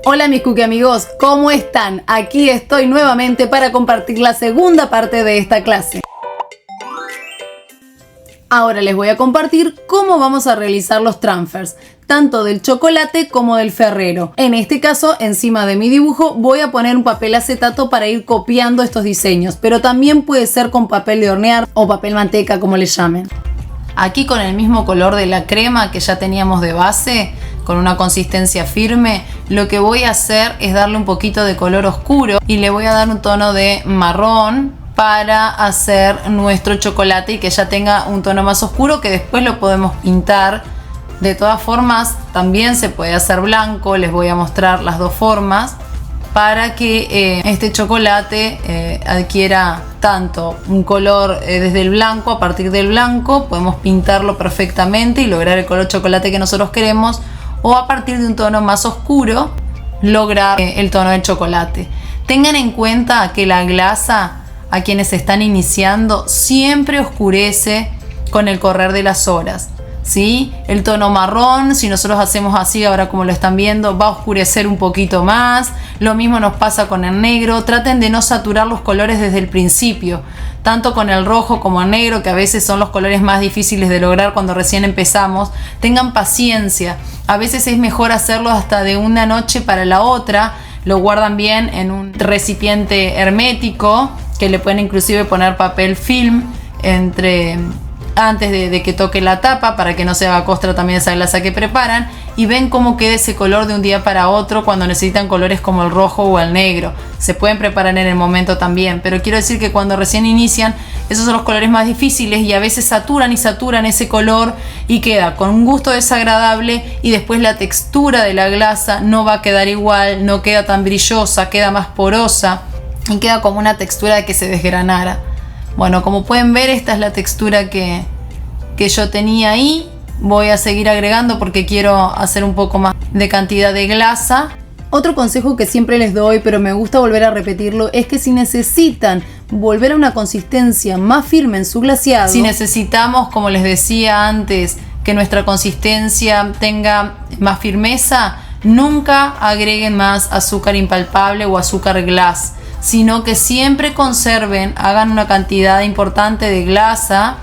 Hola mis cookie amigos, ¿cómo están? Aquí estoy nuevamente para compartir la segunda parte de esta clase. Ahora les voy a compartir cómo vamos a realizar los transfers, tanto del chocolate como del Ferrero. En este caso, encima de mi dibujo voy a poner un papel acetato para ir copiando estos diseños, pero también puede ser con papel de hornear o papel manteca, como le llamen. Aquí con el mismo color de la crema que ya teníamos de base, con una consistencia firme, lo que voy a hacer es darle un poquito de color oscuro y le voy a dar un tono de marrón para hacer nuestro chocolate y que ya tenga un tono más oscuro que después lo podemos pintar. De todas formas, también se puede hacer blanco, les voy a mostrar las dos formas para que este chocolate adquiera tanto un color desde el blanco. A partir del blanco podemos pintarlo perfectamente y lograr el color chocolate que nosotros queremos, o a partir de un tono más oscuro lograr el tono del chocolate. Tengan en cuenta que la glasa, a quienes están iniciando, siempre oscurece con el correr de las horas, ¿sí? El tono marrón, si nosotros hacemos así ahora como lo están viendo, va a oscurecer un poquito más. Lo mismo nos pasa con el negro. Traten de no saturar los colores desde el principio, tanto con el rojo como el negro, que a veces son los colores más difíciles de lograr cuando recién empezamos. Tengan paciencia, a veces es mejor hacerlo hasta de una noche para la otra. Lo guardan bien en un recipiente hermético, que le pueden inclusive poner papel film antes de que toque la tapa para que no se haga costra también esa glasa que preparan, y ven cómo queda ese color de un día para otro cuando necesitan colores como el rojo o el negro. Se pueden preparar en el momento también, pero quiero decir que cuando recién inician, esos son los colores más difíciles y a veces saturan ese color y queda con un gusto desagradable, y después la textura de la glasa no va a quedar igual, no queda tan brillosa, queda más porosa y queda como una textura de que se desgranara. Bueno, como pueden ver, esta es la textura que yo tenía ahí. Voy a seguir agregando porque quiero hacer un poco más de cantidad de glasa. Otro consejo que siempre les doy, pero me gusta volver a repetirlo, es que si necesitan volver a una consistencia más firme en su glaseado, si necesitamos, como les decía antes, que nuestra consistencia tenga más firmeza, nunca agreguen más azúcar impalpable o azúcar glass, sino que siempre conserven, hagan una cantidad importante de glasa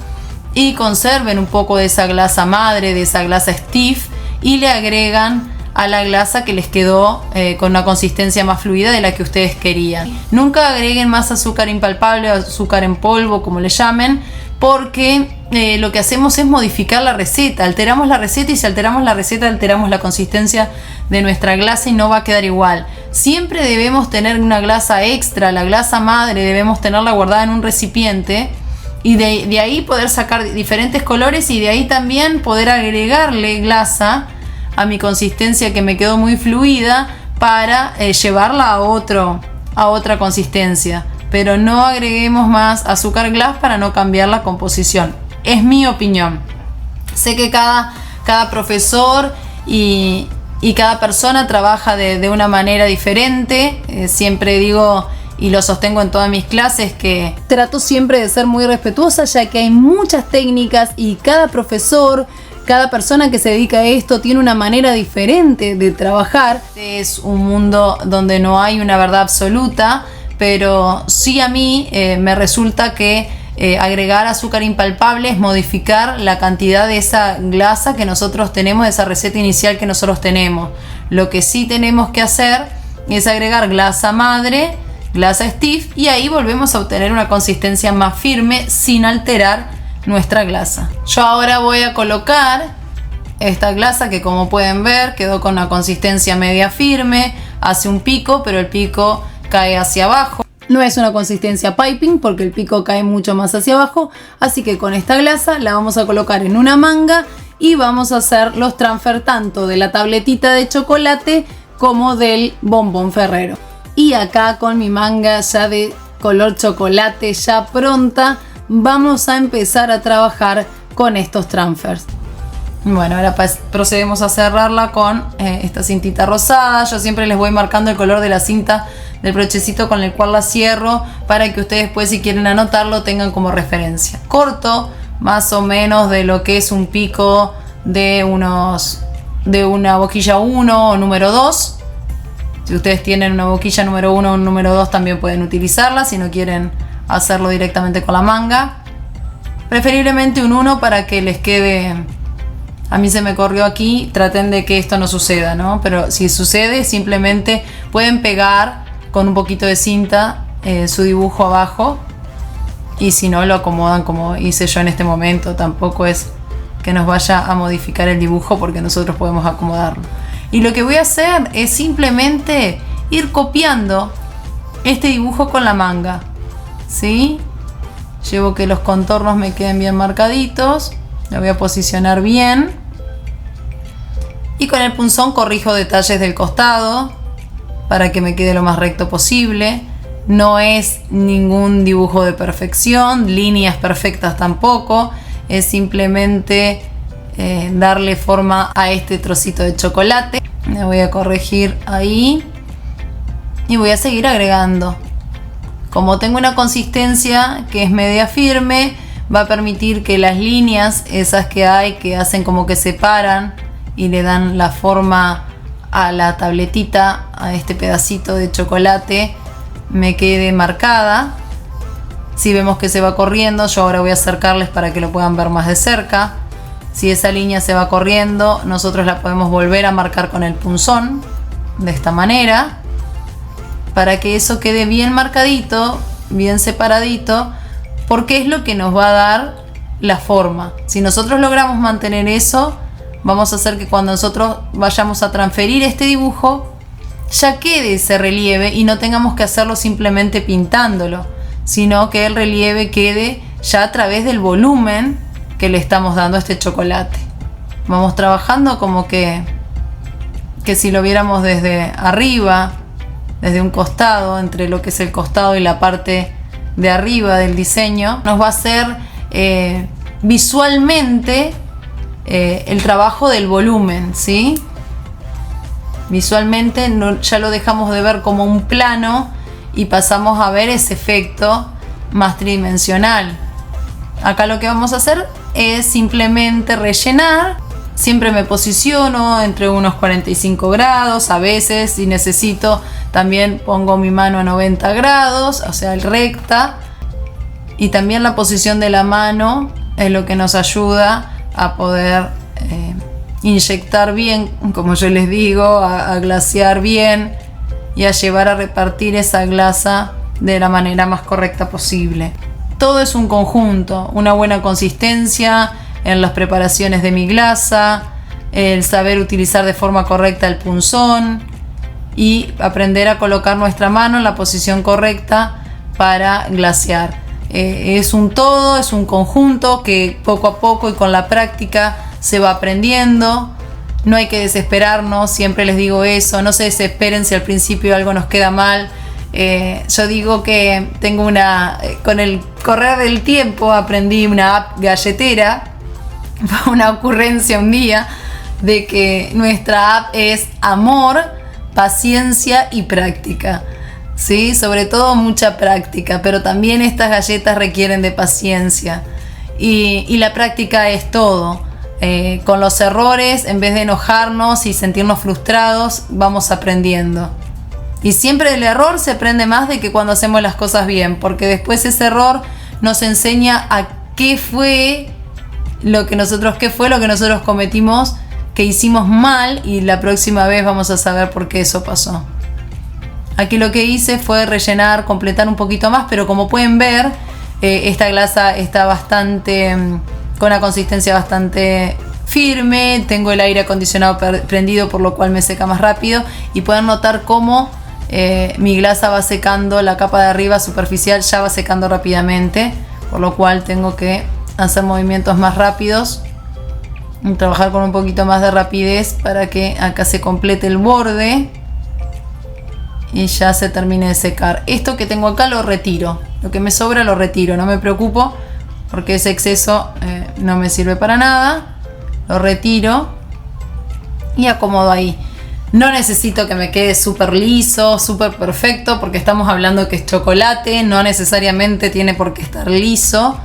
y conserven un poco de esa glasa madre, de esa glasa stiff, y le agregan a la glasa que les quedó con una consistencia más fluida de la que ustedes querían. Nunca agreguen más azúcar impalpable o azúcar en polvo, como le llamen, porque lo que hacemos es modificar la receta, alteramos la receta, y si alteramos la receta alteramos la consistencia de nuestra glasa y no va a quedar igual. Siempre debemos tener una glasa extra, la glasa madre debemos tenerla guardada en un recipiente, y de ahí poder sacar diferentes colores, y de ahí también poder agregarle glasa a mi consistencia que me quedó muy fluida para llevarla a otra consistencia. Pero no agreguemos más azúcar glass para no cambiar la composición. Es mi opinión. Sé que cada profesor y cada persona trabaja de una manera diferente. Siempre digo y lo sostengo en todas mis clases que trato siempre de ser muy respetuosa, ya que hay muchas técnicas y cada profesor, cada persona que se dedica a esto tiene una manera diferente de trabajar. Es un mundo donde no hay una verdad absoluta, pero sí a mí me resulta que agregar azúcar impalpable es modificar la cantidad de esa glasa que nosotros tenemos, de esa receta inicial que nosotros tenemos. Lo que sí tenemos que hacer es agregar glasa madre, glasa stiff, y ahí volvemos a obtener una consistencia más firme sin alterar nuestra glasa. Yo ahora voy a colocar esta glasa que, como pueden ver, quedó con una consistencia media firme, hace un pico, pero el pico cae hacia abajo. No es una consistencia piping porque el pico cae mucho más hacia abajo, así que con esta glasa la vamos a colocar en una manga y vamos a hacer los transfer tanto de la tabletita de chocolate como del bombón Ferrero. Y acá con mi manga ya de color chocolate ya pronta, vamos a empezar a trabajar con estos transfers. Bueno, ahora procedemos a cerrarla con esta cintita rosada. Yo siempre les voy marcando el color de la cinta del brochecito con el cual la cierro, para que ustedes después, si quieren anotarlo, tengan como referencia. Corto más o menos de lo que es un pico de una boquilla 1 o número 2. Si ustedes tienen una boquilla número 1 o un número 2 también pueden utilizarla si no quieren hacerlo directamente con la manga. Preferiblemente un 1 para que les quede. A mí se me corrió aquí, traten de que esto no suceda, ¿no? Pero si sucede, simplemente pueden pegar con un poquito de cinta su dibujo abajo, y si no, lo acomodan como hice yo en este momento. Tampoco es que nos vaya a modificar el dibujo porque nosotros podemos acomodarlo. Y lo que voy a hacer es simplemente ir copiando este dibujo con la manga, ¿sí? Llevo que los contornos me queden bien marcaditos, lo voy a posicionar bien, y con el punzón corrijo detalles del costado para que me quede lo más recto posible. No es ningún dibujo de perfección, líneas perfectas tampoco, es simplemente darle forma a este trocito de chocolate. Me voy a corregir ahí y voy a seguir agregando. Como tengo una consistencia que es media firme, va a permitir que las líneas, esas que hay, que hacen como que separan y le dan la forma a la tabletita, a este pedacito de chocolate, me quede marcada. Si vemos que se va corriendo, yo ahora voy a acercarles para que lo puedan ver más de cerca. Si esa línea se va corriendo, nosotros la podemos volver a marcar con el punzón, de esta manera, para que eso quede bien marcadito, bien separadito, porque es lo que nos va a dar la forma. Si nosotros logramos mantener eso, vamos a hacer que cuando nosotros vayamos a transferir este dibujo, ya quede ese relieve y no tengamos que hacerlo simplemente pintándolo, sino que el relieve quede ya a través del volumen que le estamos dando a este chocolate. Vamos trabajando como que si lo viéramos desde arriba, desde un costado, entre lo que es el costado y la parte de arriba del diseño, nos va a hacer visualmente el trabajo del volumen, ¿sí? Visualmente ya lo dejamos de ver como un plano y pasamos a ver ese efecto más tridimensional. Acá lo que vamos a hacer es simplemente rellenar. Siempre me posiciono entre unos 45 grados, a veces si necesito también pongo mi mano a 90 grados, o sea, recta. Y también la posición de la mano es lo que nos ayuda a poder inyectar bien, como yo les digo, a glasear bien y a llevar a repartir esa glasa de la manera más correcta posible. Todo es un conjunto, una buena consistencia en las preparaciones de mi glasa, el saber utilizar de forma correcta el punzón y aprender a colocar nuestra mano en la posición correcta para glasear. Es un todo, es un conjunto que poco a poco y con la práctica se va aprendiendo. No hay que desesperarnos, siempre les digo eso, no se desesperen si al principio algo nos queda mal. Yo digo que tengo con el correr del tiempo aprendí una app galletera, una ocurrencia un día, de que nuestra app es amor, paciencia y práctica, ¿sí? Sobre todo mucha práctica, pero también estas galletas requieren de paciencia y la práctica es todo. Con los errores, en vez de enojarnos y sentirnos frustrados, vamos aprendiendo. Y siempre del error se aprende más de que cuando hacemos las cosas bien, porque después ese error nos enseña a qué fue lo que nosotros cometimos, que hicimos mal, y la próxima vez vamos a saber por qué eso pasó. Aquí lo que hice fue rellenar, completar un poquito más, pero como pueden ver, esta glasa está con una consistencia bastante firme. Tengo el aire acondicionado prendido, por lo cual me seca más rápido, y pueden notar cómo mi glasa va secando, la capa de arriba superficial ya va secando rápidamente, por lo cual tengo que hacer movimientos más rápidos y trabajar con un poquito más de rapidez para que acá se complete el borde y ya se termine de secar. Esto que tengo acá lo retiro, lo que me sobra lo retiro, no me preocupo porque ese exceso no me sirve para nada. Lo retiro y acomodo ahí. No necesito que me quede súper liso, súper perfecto, porque estamos hablando que es chocolate, no necesariamente tiene por qué estar liso.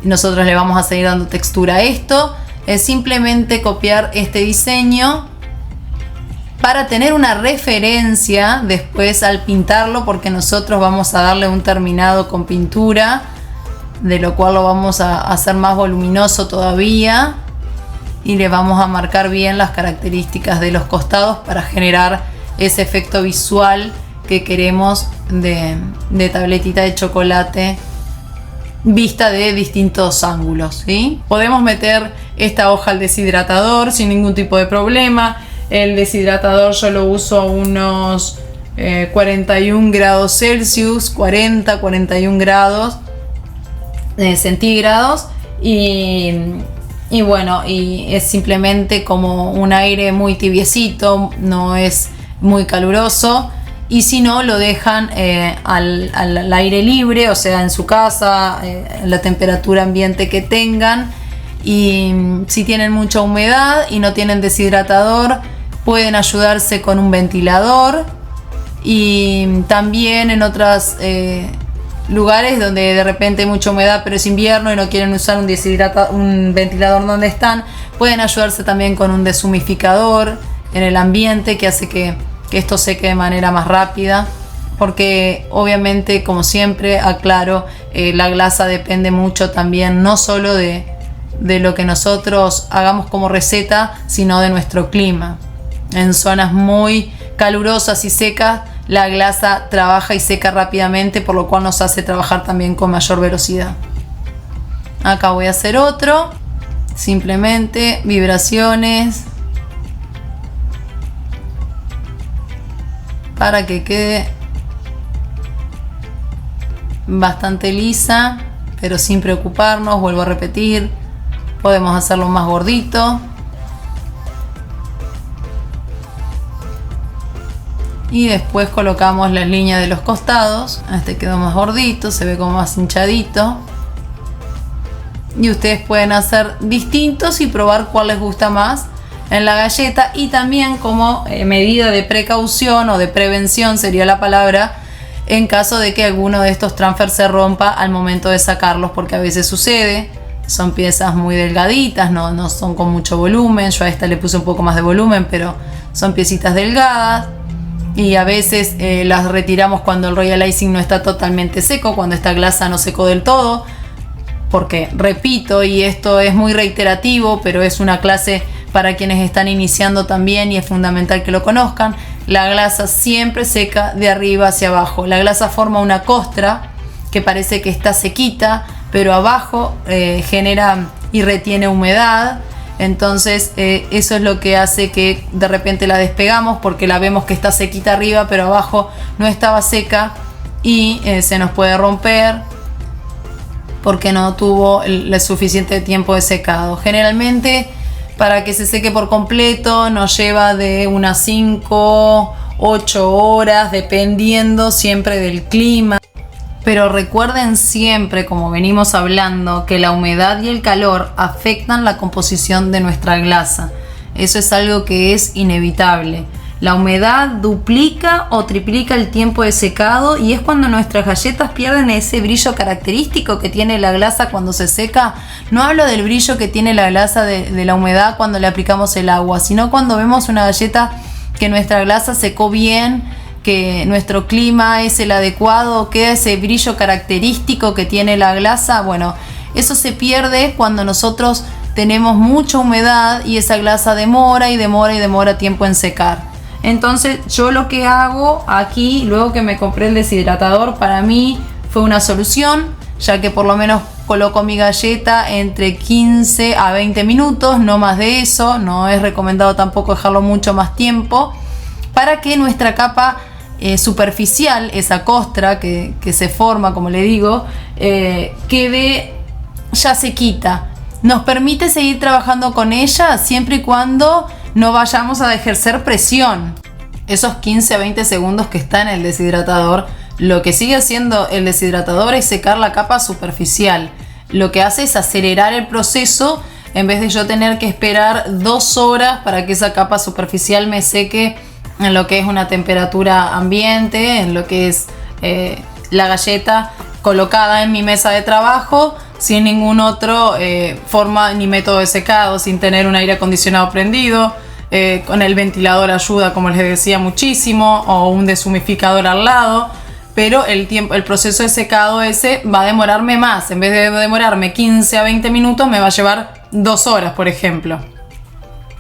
Nosotros le vamos a seguir dando textura a esto. Es simplemente copiar este diseño para tener una referencia después al pintarlo, porque nosotros vamos a darle un terminado con pintura, de lo cual lo vamos a hacer más voluminoso todavía y le vamos a marcar bien las características de los costados para generar ese efecto visual que queremos de tabletita de chocolate vista de distintos ángulos, ¿sí? Podemos meter esta hoja al deshidratador sin ningún tipo de problema. El deshidratador yo lo uso a unos 41 grados Celsius, 41 grados centígrados, y bueno, y es simplemente como un aire muy tibiecito, no es muy caluroso. Y si no, lo dejan al aire libre, o sea, en su casa, la temperatura ambiente que tengan. Y si tienen mucha humedad y no tienen deshidratador, pueden ayudarse con un ventilador. Y también en otros lugares donde de repente hay mucha humedad pero es invierno y no quieren usar un ventilador donde están, pueden ayudarse también con un deshumificador en el ambiente, que hace que esto seque de manera más rápida, porque obviamente, como siempre aclaro, la glasa depende mucho también no solo de lo que nosotros hagamos como receta, sino de nuestro clima. En zonas muy calurosas y secas, la glasa trabaja y seca rápidamente, por lo cual nos hace trabajar también con mayor velocidad. Acá voy a hacer otro, simplemente vibraciones para que quede bastante lisa, pero sin preocuparnos. Vuelvo a repetir, podemos hacerlo más gordito. Y después colocamos las líneas de los costados. Este quedó más gordito, se ve como más hinchadito. Y ustedes pueden hacer distintos y probar cuál les gusta más en la galleta. Y también como medida de precaución o de prevención sería la palabra, en caso de que alguno de estos transfers se rompa al momento de sacarlos, porque a veces sucede. Son piezas muy delgaditas, no son con mucho volumen. Yo a esta le puse un poco más de volumen, pero son piecitas delgadas. Y a veces las retiramos cuando el royal icing no está totalmente seco, cuando esta glasa no secó del todo, porque repito, y esto es muy reiterativo, pero es una clase para quienes están iniciando también y es fundamental que lo conozcan, la glasa siempre seca de arriba hacia abajo. La glasa forma una costra que parece que está sequita, pero abajo genera y retiene humedad. Entonces eso es lo que hace que de repente la despegamos, porque la vemos que está sequita arriba pero abajo no estaba seca, y se nos puede romper porque no tuvo el suficiente tiempo de secado. Generalmente para que se seque por completo nos lleva de unas 5, 8 horas, dependiendo siempre del clima. Pero recuerden siempre, como venimos hablando, que la humedad y el calor afectan la composición de nuestra glasa. Eso es algo que es inevitable. La humedad duplica o triplica el tiempo de secado, y es cuando nuestras galletas pierden ese brillo característico que tiene la glasa cuando se seca. No hablo del brillo que tiene la glasa de la humedad cuando le aplicamos el agua, sino cuando vemos una galleta que nuestra glasa secó bien, que nuestro clima es el adecuado, queda ese brillo característico que tiene la glasa. Bueno, eso se pierde cuando nosotros tenemos mucha humedad y esa glasa demora tiempo en secar. Entonces yo lo que hago aquí, luego que me compré el deshidratador, para mí fue una solución, ya que por lo menos coloco mi galleta entre 15 a 20 minutos, no más de eso. No es recomendado tampoco dejarlo mucho más tiempo, para que nuestra capa superficial, esa costra que se forma, como le digo, quede ya sequita. Nos permite seguir trabajando con ella siempre y cuando no vayamos a ejercer presión. Esos 15 a 20 segundos que está en el deshidratador, lo que sigue haciendo el deshidratador es secar la capa superficial. Lo que hace es acelerar el proceso, en vez de yo tener que esperar 2 horas para que esa capa superficial me seque en lo que es una temperatura ambiente, en lo que es la galleta colocada en mi mesa de trabajo, sin ningún otro forma ni método de secado, sin tener un aire acondicionado prendido. con el ventilador ayuda, como les decía, muchísimo, o un deshumidificador al lado, pero el proceso de secado ese va a demorarme más. En vez de demorarme 15 a 20 minutos, me va a llevar 2 horas, por ejemplo.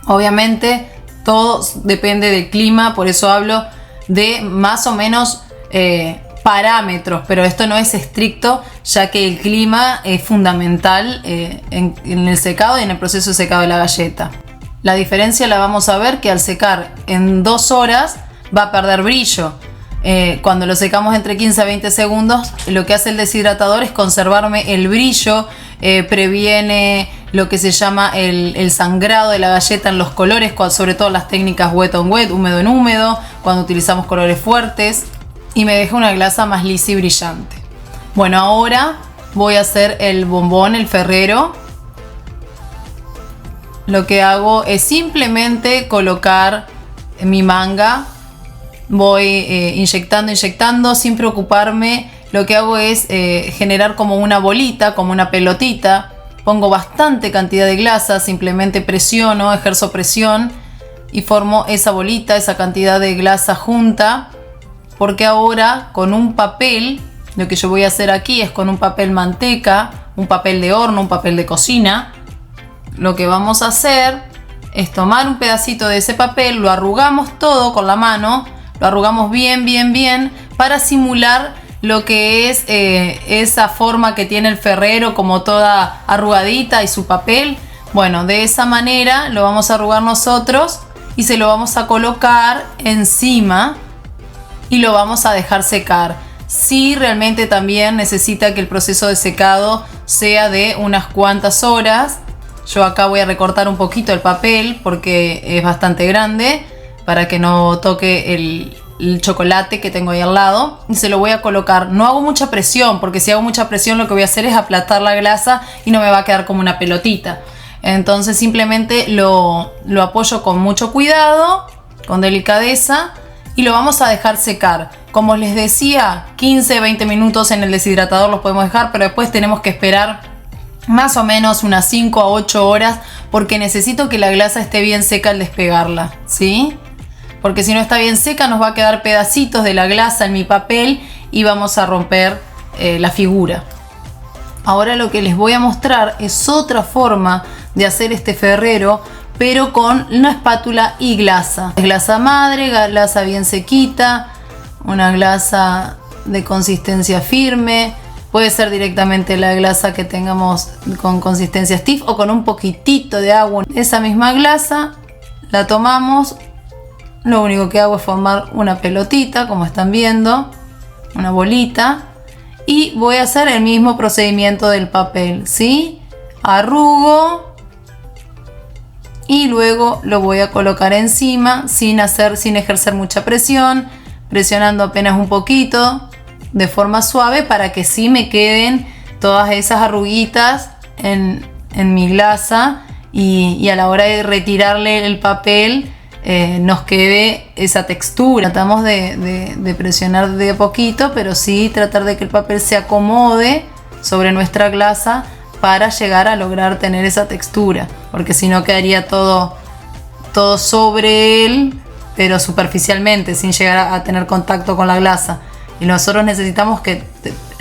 Obviamente todo depende del clima, por eso hablo de más o menos parámetros, pero esto no es estricto, ya que el clima es fundamental en el secado y en el proceso de secado de la galleta. La diferencia la vamos a ver que al secar en 2 horas va a perder brillo. Cuando lo secamos entre 15 a 20 segundos, lo que hace el deshidratador es conservarme el brillo, previene lo que se llama el sangrado de la galleta en los colores, sobre todo las técnicas wet on wet, húmedo en húmedo, cuando utilizamos colores fuertes, y me deja una glasa más lisa y brillante. Bueno, ahora voy a hacer el bombón, el ferrero. Lo que hago es simplemente colocar mi manga. Voy inyectando sin preocuparme. Lo que hago es generar como una bolita, como una pelotita. Pongo bastante cantidad de glasa, simplemente presiono, ejerzo presión y formo esa bolita, esa cantidad de glasa junta. Porque ahora con un papel, lo que yo voy a hacer aquí es con un papel manteca, un papel de horno, un papel de cocina. Lo que vamos a hacer es tomar un pedacito de ese papel, lo arrugamos todo con la mano, lo arrugamos bien para simular lo que es esa forma que tiene el ferrero, como toda arrugadita y su papel. Bueno, de esa manera lo vamos a arrugar nosotros y se lo vamos a colocar encima y lo vamos a dejar secar. Sí, realmente también necesita que el proceso de secado sea de unas cuantas horas. Yo acá voy a recortar un poquito el papel porque es bastante grande para que no toque el chocolate que tengo ahí al lado, y se lo voy a colocar. No hago mucha presión, porque si hago mucha presión lo que voy a hacer es aplastar la glasa y no me va a quedar como una pelotita. Entonces simplemente lo apoyo con mucho cuidado, con delicadeza, y lo vamos a dejar secar. Como les decía, 15-20 minutos en el deshidratador los podemos dejar, pero después tenemos que esperar más o menos unas 5 a 8 horas porque necesito que la glasa esté bien seca al despegarla, ¿sí? Porque si no está bien seca nos va a quedar pedacitos de la glasa en mi papel y vamos a romper la figura. Ahora lo que les voy a mostrar es otra forma de hacer este ferrero, pero con una espátula y glasa. Glasa madre, glasa bien sequita, una glasa de consistencia firme. Puede ser directamente la glasa que tengamos con consistencia stiff o con un poquitito de agua. Esa misma glasa la tomamos. Lo único que hago es formar una pelotita, como están viendo, una bolita. Y voy a hacer el mismo procedimiento del papel, ¿sí? Arrugo y luego lo voy a colocar encima sin ejercer mucha presión, presionando apenas un poquito de forma suave para que sí me queden todas esas arruguitas en mi glasa y a la hora de retirarle el papel nos quede esa textura. Tratamos de presionar de a poquito, pero sí tratar de que el papel se acomode sobre nuestra glasa para llegar a lograr tener esa textura, porque si no quedaría todo sobre él, pero superficialmente, sin llegar a tener contacto con la glasa. Y nosotros necesitamos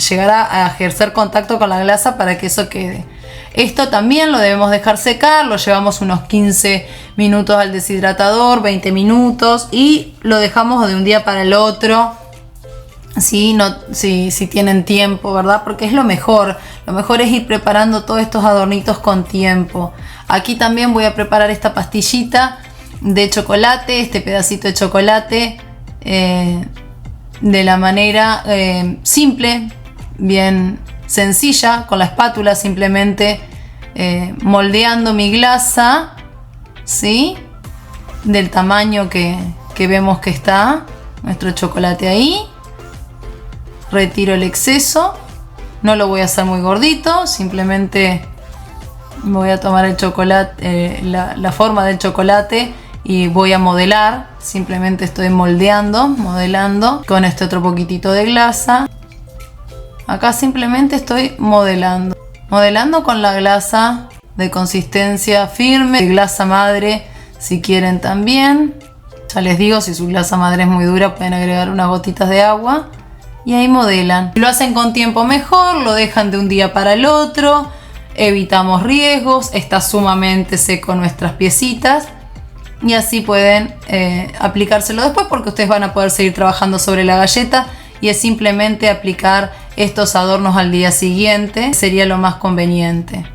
llegar a ejercer contacto con la glasa para que eso quede. Esto también lo debemos dejar secar, lo llevamos unos 15 minutos al deshidratador, 20 minutos, y lo dejamos de un día para el otro, si tienen tiempo, ¿verdad? Porque es lo mejor es ir preparando todos estos adornitos con tiempo. Aquí también voy a preparar esta pastillita de chocolate, este pedacito de chocolate, de la manera simple, bien sencilla, con la espátula simplemente moldeando mi glasa, ¿sí? Del tamaño que vemos que está nuestro chocolate ahí. Retiro el exceso, no lo voy a hacer muy gordito, simplemente voy a tomar el chocolate, la forma del chocolate, y voy a modelar. Simplemente estoy modelando con este otro poquitito de glasa. Acá simplemente estoy modelando con la glasa de consistencia firme, de glasa madre, si quieren también. Ya les digo, si su glasa madre es muy dura pueden agregar unas gotitas de agua y ahí modelan. Lo hacen con tiempo mejor, lo dejan de un día para el otro, evitamos riesgos, está sumamente seco nuestras piecitas y así pueden aplicárselo después porque ustedes van a poder seguir trabajando sobre la galleta y es simplemente aplicar estos adornos al día siguiente, sería lo más conveniente.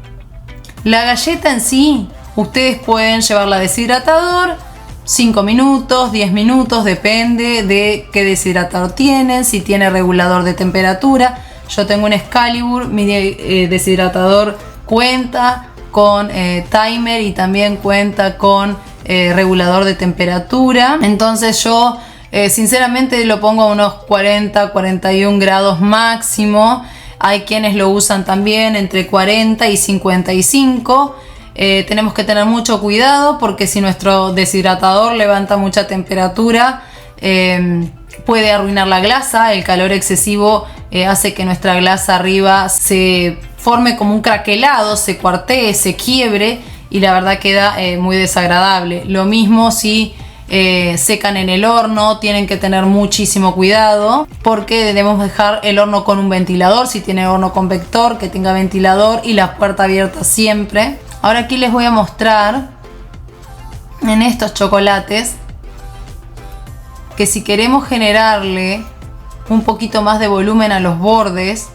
La galleta en sí, ustedes pueden llevarla a deshidratador 5 minutos, 10 minutos, depende de qué deshidratador tienen, si tiene regulador de temperatura. Yo tengo un Excalibur, mi deshidratador cuenta con timer y también cuenta con regulador de temperatura. Entonces yo sinceramente lo pongo a unos 40, 41 grados máximo. Hay quienes lo usan también entre 40 y 55. Tenemos que tener mucho cuidado porque si nuestro deshidratador levanta mucha temperatura puede arruinar la glasa. El calor excesivo hace que nuestra glasa arriba se forme como un craquelado, se cuartee, se quiebre y la verdad queda muy desagradable. Lo mismo si secan en el horno, tienen que tener muchísimo cuidado porque debemos dejar el horno con un ventilador. Si tiene horno convector, que tenga ventilador y la puerta abierta siempre. Ahora aquí les voy a mostrar en estos chocolates que si queremos generarle un poquito más de volumen a los bordes,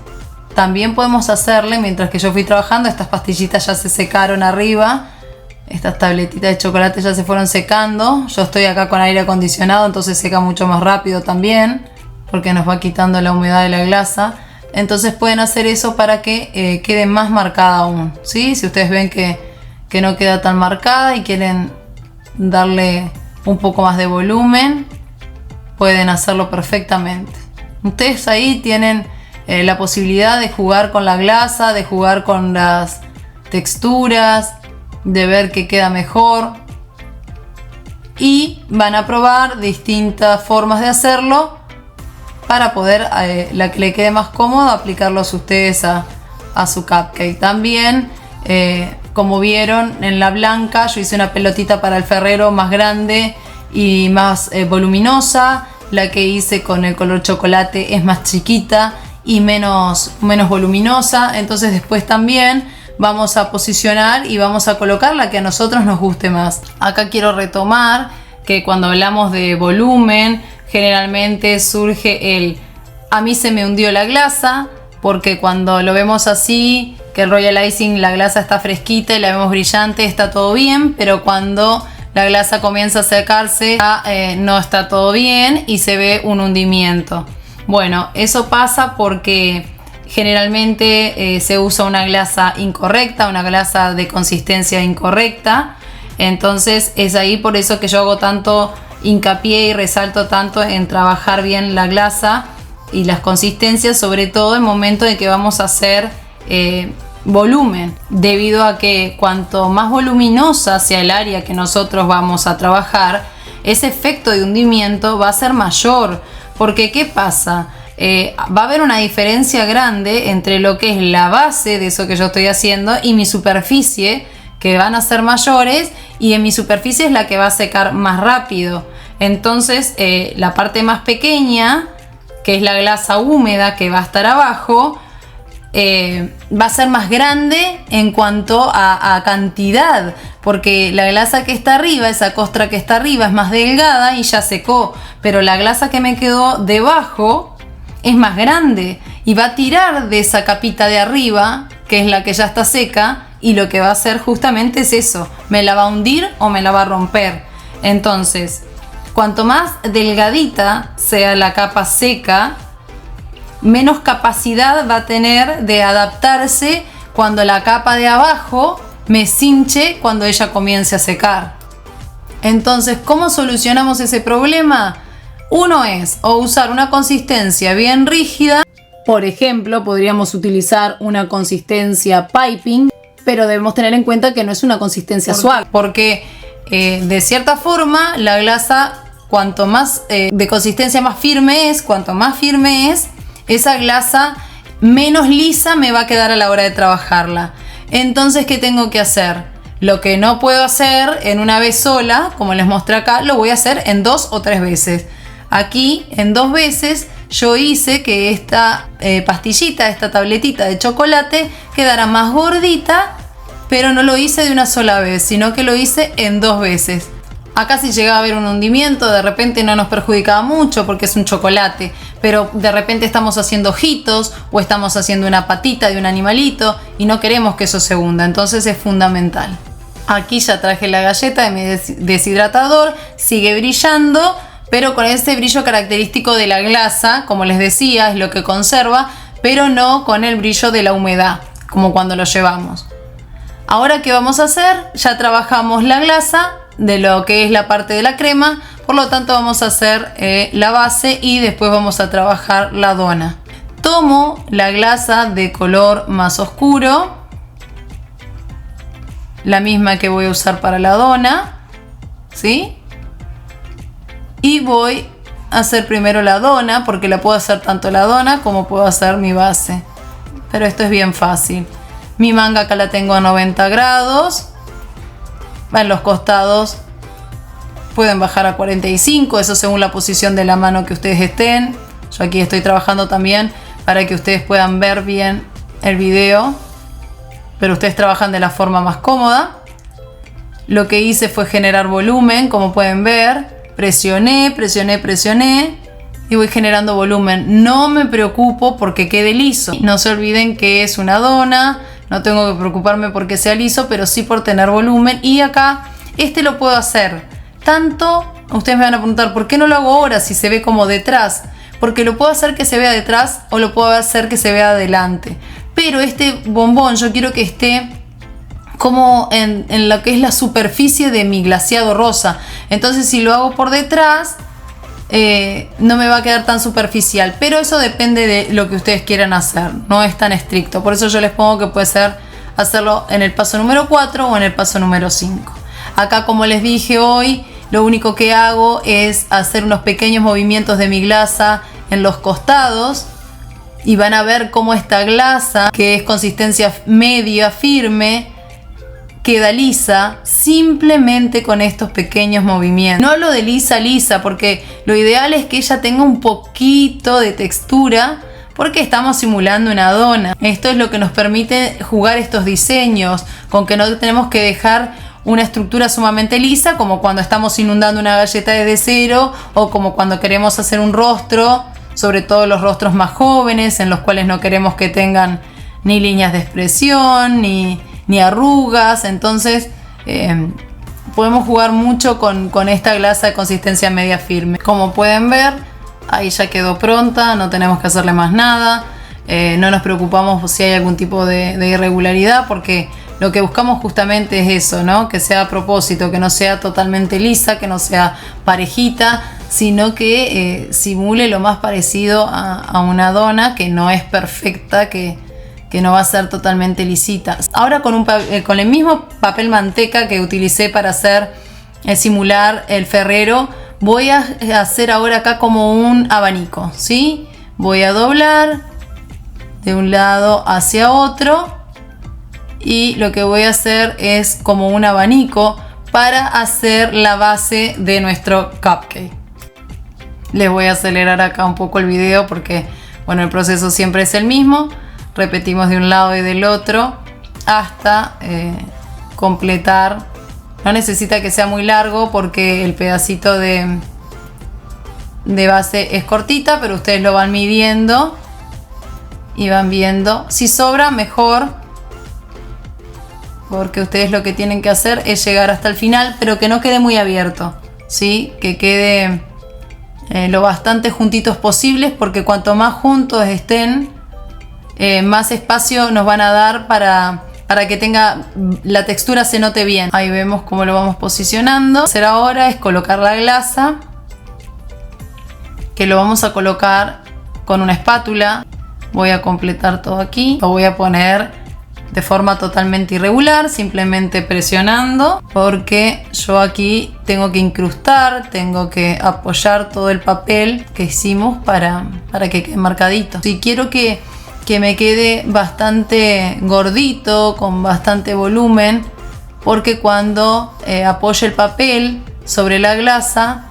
también podemos hacerle. Mientras que yo fui trabajando, estas pastillitas ya se secaron arriba, estas tabletitas de chocolate ya se fueron secando. Yo estoy acá con aire acondicionado, entonces seca mucho más rápido también porque nos va quitando la humedad de la glasa. Entonces pueden hacer eso para que quede más marcada aún, ¿sí? Si ustedes ven que no queda tan marcada y quieren darle un poco más de volumen, pueden hacerlo perfectamente. Ustedes ahí tienen la posibilidad de jugar con la glasa, de jugar con las texturas, de ver qué queda mejor. Y van a probar distintas formas de hacerlo para poder, la que le quede más cómodo, aplicarlos ustedes a su cupcake. También, como vieron en la blanca, yo hice una pelotita para el ferrero más grande y más voluminosa. La que hice con el color chocolate es más chiquita y menos voluminosa. Entonces después también vamos a posicionar y vamos a colocar la que a nosotros nos guste más. Acá quiero retomar que cuando hablamos de volumen, generalmente surge a mí se me hundió la glasa, porque cuando lo vemos así, que el Royal Icing, la glasa está fresquita y la vemos brillante, está todo bien, pero cuando la glasa comienza a secarse, no está todo bien y se ve un hundimiento. Bueno, eso pasa porque generalmente se usa una glasa incorrecta, una glasa de consistencia incorrecta. Entonces es ahí por eso que yo hago tanto hincapié y resalto tanto en trabajar bien la glasa y las consistencias, sobre todo en el momento de que vamos a hacer volumen, debido a que cuanto más voluminosa sea el área que nosotros vamos a trabajar, ese efecto de hundimiento va a ser mayor. Porque ¿qué pasa? Va a haber una diferencia grande entre lo que es la base de eso que yo estoy haciendo y mi superficie, que van a ser mayores, y en mi superficie es la que va a secar más rápido. Entonces la parte más pequeña, que es la glasa húmeda que va a estar abajo, va a ser más grande en cuanto a cantidad, porque la glasa que está arriba, esa costra que está arriba, es más delgada y ya secó, pero la glasa que me quedó debajo es más grande y va a tirar de esa capita de arriba, que es la que ya está seca, y lo que va a hacer justamente es eso, me la va a hundir o me la va a romper. Entonces, cuanto más delgadita sea la capa seca, menos capacidad va a tener de adaptarse cuando la capa de abajo me cinche cuando ella comience a secar. Entonces, ¿cómo solucionamos ese problema? Uno es o usar una consistencia bien rígida. Por ejemplo, podríamos utilizar una consistencia piping, pero debemos tener en cuenta que no es una consistencia suave, porque de cierta forma la glasa, cuanto más de consistencia más firme es, cuanto más firme es, esa glasa menos lisa me va a quedar a la hora de trabajarla. Entonces, ¿qué tengo que hacer? Lo que no puedo hacer en una vez sola, como les mostré acá, lo voy a hacer en 2 o 3 veces. Aquí en 2 veces yo hice que esta pastillita, esta tabletita de chocolate quedara más gordita, pero no lo hice de una sola vez, sino que lo hice en 2 veces. Acá si llegaba a haber un hundimiento, de repente no nos perjudicaba mucho porque es un chocolate, pero de repente estamos haciendo ojitos o estamos haciendo una patita de un animalito y no queremos que eso se hunda, entonces es fundamental. Aquí ya traje la galleta de mi deshidratador, sigue brillando, pero con ese brillo característico de la glasa, como les decía, es lo que conserva, pero no con el brillo de la humedad, como cuando lo llevamos. Ahora, ¿qué vamos a hacer? Ya trabajamos la glasa de lo que es la parte de la crema, por lo tanto vamos a hacer la base y después vamos a trabajar la dona. Tomo la glasa de color más oscuro, la misma que voy a usar para la dona, ¿sí? Y voy a hacer primero la dona, porque la puedo hacer tanto la dona como puedo hacer mi base, pero esto es bien fácil. Mi manga acá la tengo a 90 grados. En los costados pueden bajar a 45, eso según la posición de la mano que ustedes estén. Yo aquí estoy trabajando también para que ustedes puedan ver bien el video, pero ustedes trabajan de la forma más cómoda. Lo que hice fue generar volumen, como pueden ver. Presioné y voy generando volumen. No me preocupo porque quede liso. No se olviden que es una dona. No tengo que preocuparme porque sea liso, pero sí por tener volumen. Y acá, lo puedo hacer tanto. Ustedes me van a preguntar, ¿por qué no lo hago ahora si se ve como detrás? Porque lo puedo hacer que se vea detrás o lo puedo hacer que se vea adelante. Pero este bombón yo quiero que esté como en lo que es la superficie de mi glaseado rosa. Entonces, si lo hago por detrás, no me va a quedar tan superficial, pero eso depende de lo que ustedes quieran hacer, no es tan estricto. Por eso yo les pongo que puede ser hacerlo en el paso número 4 o en el paso número 5. Acá, como les dije hoy, lo único que hago es hacer unos pequeños movimientos de mi glasa en los costados y van a ver cómo esta glasa, que es consistencia media firme, queda lisa simplemente con estos pequeños movimientos. No lo de lisa, porque lo ideal es que ella tenga un poquito de textura, porque estamos simulando una dona. Esto es lo que nos permite jugar estos diseños, con que no tenemos que dejar una estructura sumamente lisa, como cuando estamos inundando una galleta desde cero, o como cuando queremos hacer un rostro, sobre todo los rostros más jóvenes, en los cuales no queremos que tengan ni líneas de expresión, ni arrugas. Entonces podemos jugar mucho con esta glasa de consistencia media firme. Como pueden ver, ahí ya quedó pronta, no tenemos que hacerle más nada. No nos preocupamos si hay algún tipo de irregularidad, porque lo que buscamos justamente es eso, ¿no? Que sea a propósito, que no sea totalmente lisa, que no sea parejita, sino que simule lo más parecido a una dona, que no es perfecta, que no va a ser totalmente lisita. Ahora con el mismo papel manteca que utilicé para simular el ferrero, voy a hacer ahora acá como un abanico, ¿sí? Voy a doblar de un lado hacia otro y lo que voy a hacer es como un abanico para hacer la base de nuestro cupcake. Les voy a acelerar acá un poco el video porque, bueno, el proceso siempre es el mismo. Repetimos de un lado y del otro hasta completar. No necesita que sea muy largo porque el pedacito de base es cortita, pero ustedes lo van midiendo y van viendo. Si sobra, mejor, porque ustedes lo que tienen que hacer es llegar hasta el final, pero que no quede muy abierto, ¿sí? Que quede lo bastante juntitos posibles, porque cuanto más juntos estén, más espacio nos van a dar para que tenga la textura, se note bien. Ahí vemos cómo lo vamos posicionando. Lo que vamos a hacer ahora es colocar la glasa, que lo vamos a colocar con una espátula. Voy a completar todo aquí. Lo voy a poner de forma totalmente irregular, simplemente presionando, porque yo aquí tengo que incrustar, tengo que apoyar todo el papel que hicimos para que quede marcadito. Si quiero que me quede bastante gordito, con bastante volumen, porque cuando apoye el papel sobre la glasa,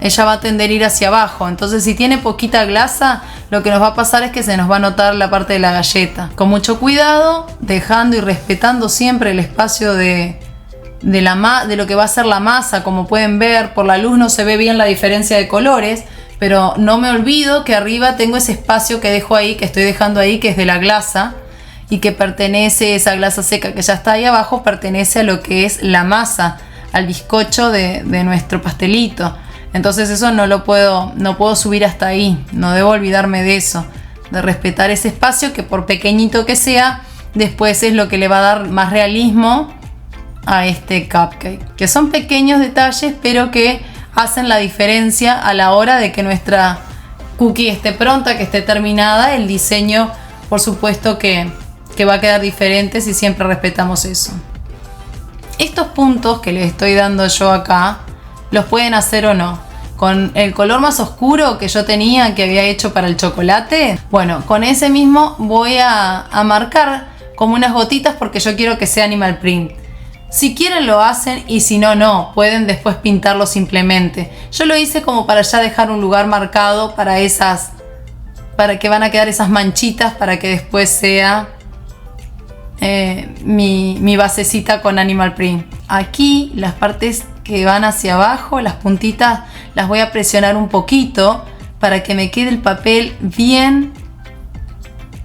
ella va a tender a ir hacia abajo. Entonces, si tiene poquita glasa, lo que nos va a pasar es que se nos va a notar la parte de la galleta. Con mucho cuidado, dejando y respetando siempre el espacio de lo que va a ser la masa. Como pueden ver, por la luz no se ve bien la diferencia de colores, pero no me olvido que arriba tengo ese espacio que dejo ahí, que estoy dejando ahí, que es de la glasa, y que pertenece, esa glasa seca que ya está ahí abajo, pertenece a lo que es la masa, al bizcocho de nuestro pastelito. Entonces eso no puedo subir hasta ahí, no debo olvidarme de eso, de respetar ese espacio que, por pequeñito que sea, después es lo que le va a dar más realismo a este cupcake. Que son pequeños detalles, pero que hacen la diferencia a la hora de que nuestra cookie esté pronta, que esté terminada. El diseño, por supuesto que va a quedar diferente si siempre respetamos eso. Estos puntos que les estoy dando yo acá, los pueden hacer o no. Con el color más oscuro que yo tenía, que había hecho para el chocolate, bueno, con ese mismo voy a marcar como unas gotitas, porque yo quiero que sea animal print. Si quieren lo hacen, y si no, no. Pueden después pintarlo simplemente. Yo lo hice como para ya dejar un lugar marcado para que van a quedar esas manchitas, para que después sea mi basecita con animal print. Aquí las partes que van hacia abajo, las puntitas, las voy a presionar un poquito para que me quede el papel bien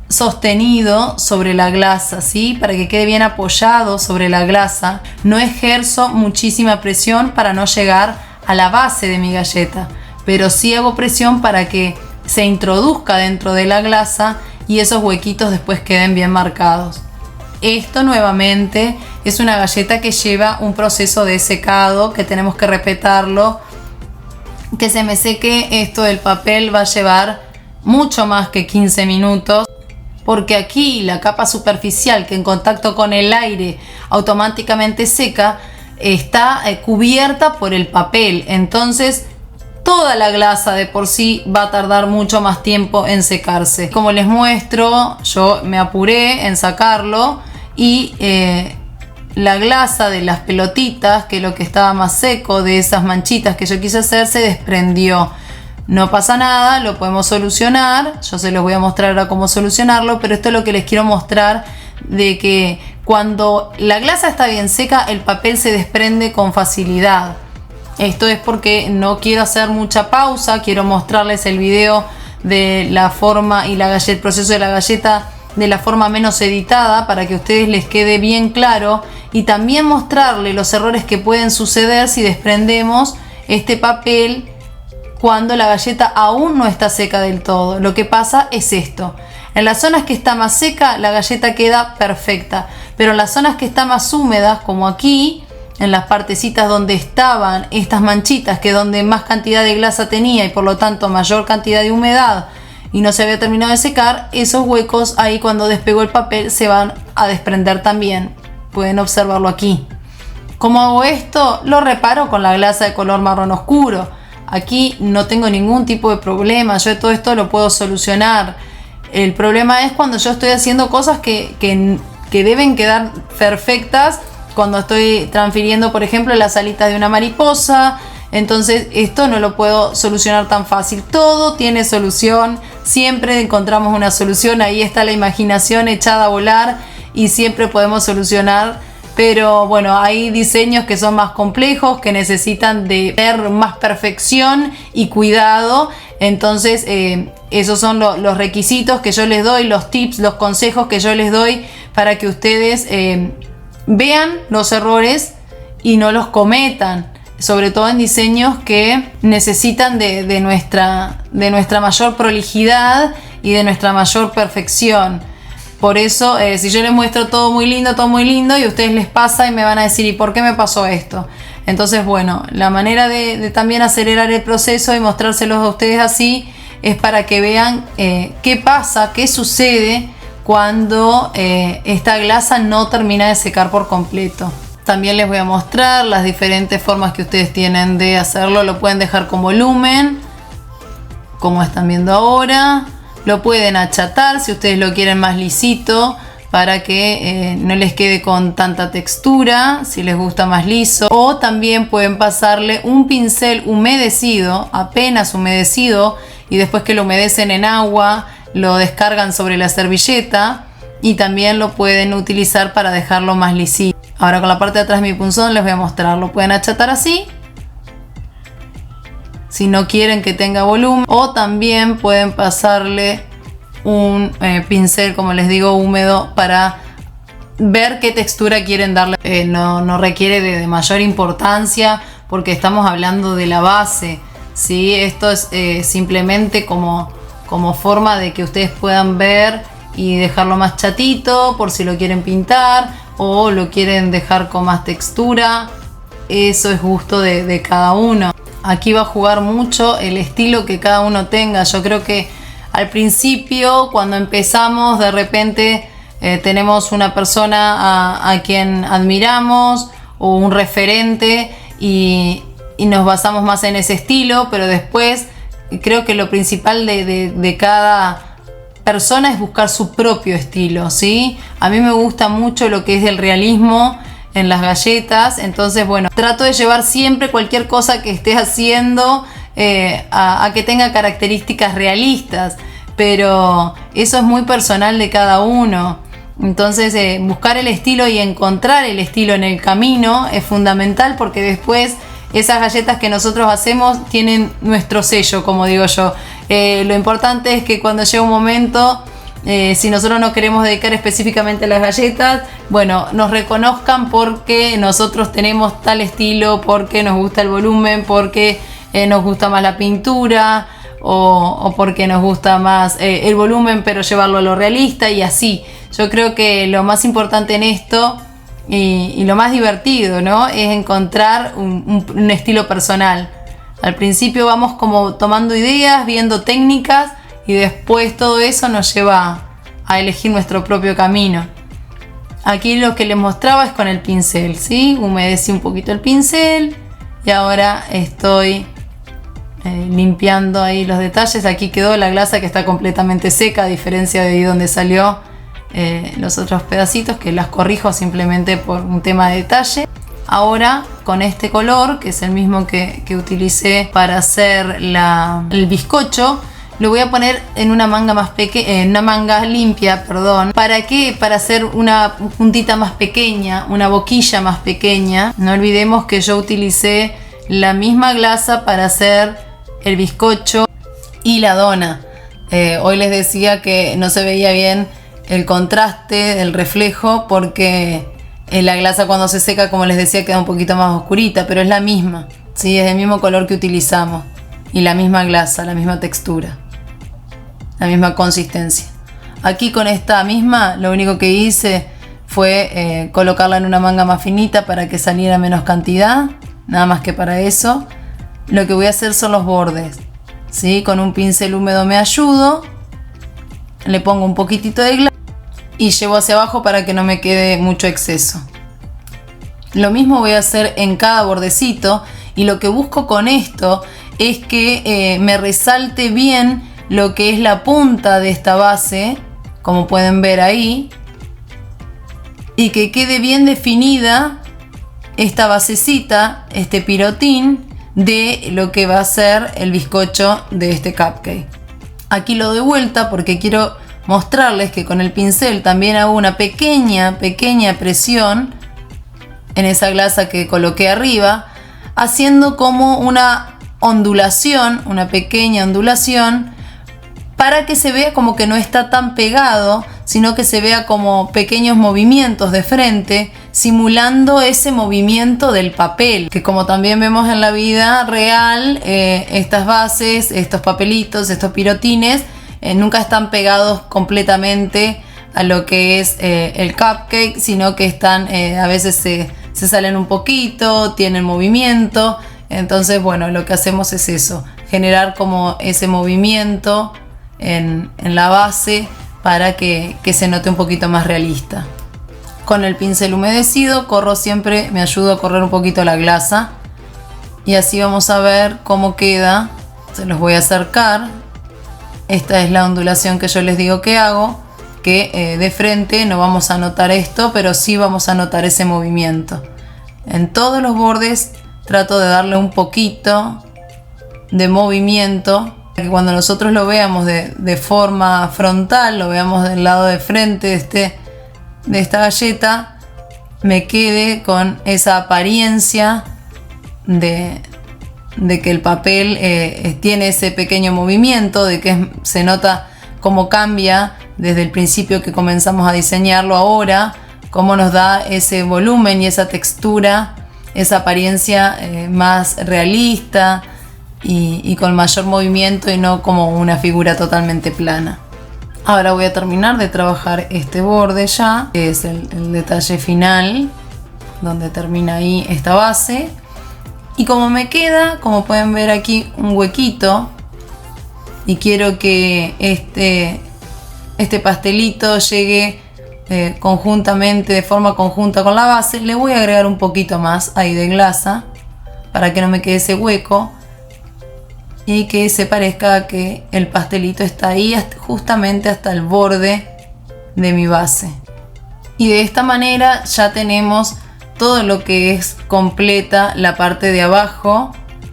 sostenido sobre la glasa, ¿sí? Para que quede bien apoyado sobre la glasa. No ejerzo muchísima presión para no llegar a la base de mi galleta, pero sí hago presión para que se introduzca dentro de la glasa y esos huequitos después queden bien marcados. Esto nuevamente es una galleta que lleva un proceso de secado, que tenemos que respetarlo. Que se me seque esto del papel va a llevar mucho más que 15 minutos, porque aquí la capa superficial, que en contacto con el aire automáticamente seca, está cubierta por el papel. Entonces toda la glasa de por sí va a tardar mucho más tiempo en secarse. Como les muestro, yo me apuré en sacarlo y la glasa de las pelotitas, que es lo que estaba más seco de esas manchitas que yo quise hacer, se desprendió. No pasa nada, lo podemos solucionar. Yo se los voy a mostrar ahora cómo solucionarlo, pero esto es lo que les quiero mostrar, de que cuando la glasa está bien seca, el papel se desprende con facilidad. Esto es porque no quiero hacer mucha pausa, quiero mostrarles el video de la forma y el proceso de la galleta de la forma menos editada, para que a ustedes les quede bien claro, y también mostrarles los errores que pueden suceder si desprendemos este papel cuando la galleta aún no está seca del todo. Lo que pasa es esto: en las zonas que está más seca, la galleta queda perfecta, pero en las zonas que están más húmedas, como aquí, en las partecitas donde estaban estas manchitas, que es donde más cantidad de glasa tenía y por lo tanto mayor cantidad de humedad, y no se había terminado de secar, esos huecos ahí, cuando despegó el papel, se van a desprender también. Pueden observarlo aquí. ¿Cómo hago esto? Lo reparo con la glasa de color marrón oscuro. Aquí no tengo ningún tipo de problema, yo todo esto lo puedo solucionar. El problema es cuando yo estoy haciendo cosas que deben quedar perfectas, cuando estoy transfiriendo, por ejemplo, las alitas de una mariposa. Entonces esto no lo puedo solucionar tan fácil. Todo tiene solución, siempre encontramos una solución. Ahí está la imaginación echada a volar y siempre podemos solucionar. Pero bueno, hay diseños que son más complejos, que necesitan de ver más perfección y cuidado. Entonces esos son los requisitos que yo les doy, los tips, los consejos que yo les doy, para que ustedes vean los errores y no los cometan, sobre todo en diseños que necesitan de nuestra mayor prolijidad y de nuestra mayor perfección. Por eso, si yo les muestro todo muy lindo, y a ustedes les pasa y me van a decir, ¿y por qué me pasó esto? Entonces, bueno, la manera de también acelerar el proceso y mostrárselos a ustedes así es para que vean qué pasa, qué sucede cuando esta glasa no termina de secar por completo. También les voy a mostrar las diferentes formas que ustedes tienen de hacerlo. Lo pueden dejar con volumen, como están viendo ahora. Lo pueden achatar si ustedes lo quieren más lisito, para que no les quede con tanta textura, si les gusta más liso. O también pueden pasarle un pincel humedecido, apenas humedecido, y después que lo humedecen en agua, lo descargan sobre la servilleta y también lo pueden utilizar para dejarlo más lisito. Ahora con la parte de atrás de mi punzón les voy a mostrar. Lo pueden achatar así, si no quieren que tenga volumen, o también pueden pasarle un pincel, como les digo, húmedo para ver qué textura quieren darle. No requiere de mayor importancia porque estamos hablando de la base, ¿sí? Esto es simplemente como forma de que ustedes puedan ver y dejarlo más chatito por si lo quieren pintar o lo quieren dejar con más textura. Eso es gusto de cada uno. Aquí va a jugar mucho el estilo que cada uno tenga. Yo creo que al principio, cuando empezamos, de repente tenemos una persona a quien admiramos o un referente y nos basamos más en ese estilo, pero después creo que lo principal de cada persona es buscar su propio estilo, ¿sí? A mí me gusta mucho lo que es el realismo en las galletas, entonces bueno, trato de llevar siempre cualquier cosa que estés haciendo a que tenga características realistas, pero eso es muy personal de cada uno. Entonces buscar el estilo y encontrar el estilo en el camino es fundamental, porque después esas galletas que nosotros hacemos tienen nuestro sello, como digo yo. Lo importante es que cuando llega un momento, si nosotros nos queremos dedicar específicamente a las galletas, bueno, nos reconozcan porque nosotros tenemos tal estilo, porque nos gusta el volumen, porque nos gusta más la pintura, o porque nos gusta más el volumen pero llevarlo a lo realista, y así. Yo creo que lo más importante en esto y lo más divertido, ¿no?, es encontrar un estilo personal. Al principio vamos como tomando ideas, viendo técnicas, y después todo eso nos lleva a elegir nuestro propio camino. Aquí lo que les mostraba es con el pincel, ¿sí? Humedecí un poquito el pincel y ahora estoy limpiando ahí los detalles. Aquí quedó la glasa que está completamente seca, a diferencia de ahí donde salió los otros pedacitos, que las corrijo simplemente por un tema de detalle. Ahora con este color, que es el mismo que utilicé para hacer el bizcocho, lo voy a poner en una manga más pequeña, en una manga limpia, perdón. ¿Para qué? Para hacer una puntita más pequeña, una boquilla más pequeña. No olvidemos que yo utilicé la misma glasa para hacer el bizcocho y la dona. Hoy les decía que no se veía bien el contraste, el reflejo, porque la glasa cuando se seca, como les decía, queda un poquito más oscurita, pero es la misma, ¿sí? Es el mismo color que utilizamos y la misma glasa, la misma textura, la misma consistencia. Aquí con esta misma, lo único que hice fue colocarla en una manga más finita para que saliera menos cantidad, nada más que para eso. Lo que voy a hacer son los bordes, ¿sí? Con un pincel húmedo me ayudo, le pongo un poquitito de glasa y llevo hacia abajo para que no me quede mucho exceso. Lo mismo voy a hacer en cada bordecito, y lo que busco con esto es que me resalte bien lo que es la punta de esta base, como pueden ver ahí, y que quede bien definida esta basecita, este pirotín de lo que va a ser el bizcocho de este cupcake. Aquí lo doy vuelta porque quiero mostrarles que con el pincel también hago una pequeña presión en esa glasa que coloqué arriba, haciendo como una ondulación, una pequeña ondulación, para que se vea como que no está tan pegado, sino que se vea como pequeños movimientos de frente, simulando ese movimiento del papel, que como también vemos en la vida real, estas bases, estos papelitos, estos pirotines, nunca están pegados completamente a lo que es el cupcake, sino que están, a veces se salen un poquito, tienen movimiento. Entonces, bueno, lo que hacemos es eso, generar como ese movimiento en la base para que se note un poquito más realista. Con el pincel humedecido me ayudo a correr un poquito la glasa, y así vamos a ver cómo queda. Se los voy a acercar. Esta es la ondulación que yo les digo que hago, que de frente no vamos a notar esto, pero sí vamos a notar ese movimiento. En todos los bordes trato de darle un poquito de movimiento, para que cuando nosotros lo veamos de forma frontal, lo veamos del lado de frente de esta galleta, me quede con esa apariencia de que el papel tiene ese pequeño movimiento, de que se nota cómo cambia desde el principio que comenzamos a diseñarlo ahora, cómo nos da ese volumen y esa textura, esa apariencia más realista y con mayor movimiento y no como una figura totalmente plana. Ahora voy a terminar de trabajar este borde ya, que es el detalle final, donde termina ahí esta base. Y como me queda, como pueden ver aquí, un huequito, y quiero que este pastelito llegue conjuntamente, de forma conjunta con la base, le voy a agregar un poquito más ahí de glasa para que no me quede ese hueco y que se parezca que el pastelito está ahí justamente hasta el borde de mi base. Y de esta manera ya tenemos todo lo que es completa la parte de abajo